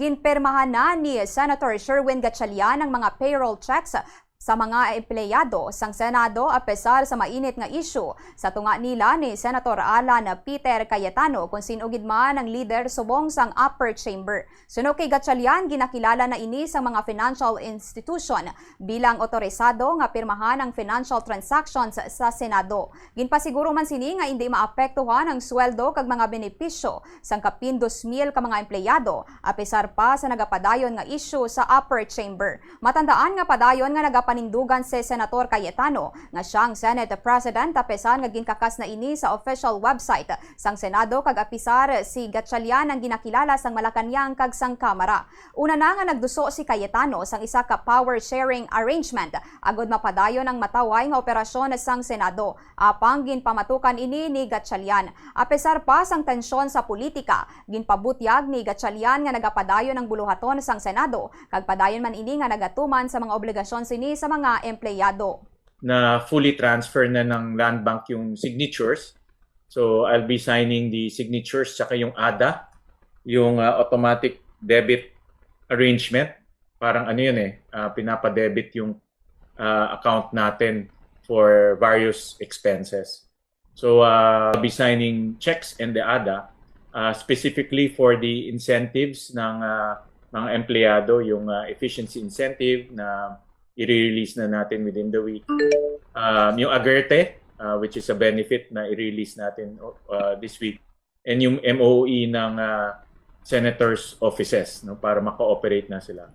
Ginpirmahan na ni Senator Sherwin Gatchalian ang mga payroll checks sa mga empleyado sang Senado a pesar sa mainit nga isyu sa tunga nila ni Senator Alan Peter Cayetano kung sino gid man ang leader subong sang upper chamber. Suno kay Gatchalian, ginakilala na ini sa mga financial institution bilang otorisado nga pirmahan ang financial transactions sa Senado. Ginpasiguro man sini nga hindi maapektuhan ang sweldo kag mga benepisyo sang kapin 2,000 ka mga empleyado a pesar pa sa nagapadayon nga isyu sa upper chamber. Matandaan nga padayon nga panindugan si Senator Cayetano nga siyang Senate President apesan nga ginkakas na ini sa official website sang Senado kag apisar si Gatchalian ang ginakilala sang Malacañang kag sang Kamara. Una na nga nagduso si Cayetano sang isa ka power sharing arrangement agod mapadayon ang mataway nga operasyon sang Senado. Apang ginpamatukan ini ni Gatchalian. Apesar pa sang tensyon sa politika, ginpabutyag ni Gatchalian nga nagapadayon ang buluhaton sang Senado kag padayon man ini nga nagatuman sa mga obligasyon sini sa mga empleyado. Na fully transfer na ng Land Bank yung signatures. So I'll be signing the signatures tsaka yung ADA, yung automatic debit arrangement. Parang ano yun pinapadebit yung account natin for various expenses. So I'll be signing checks and the ADA specifically for the incentives ng mga empleyado, yung efficiency incentive na i-release na natin within the week. Yung Agerte, which is a benefit na i-release natin this week. And yung MOE ng senators' offices, no, para maka-operate na sila.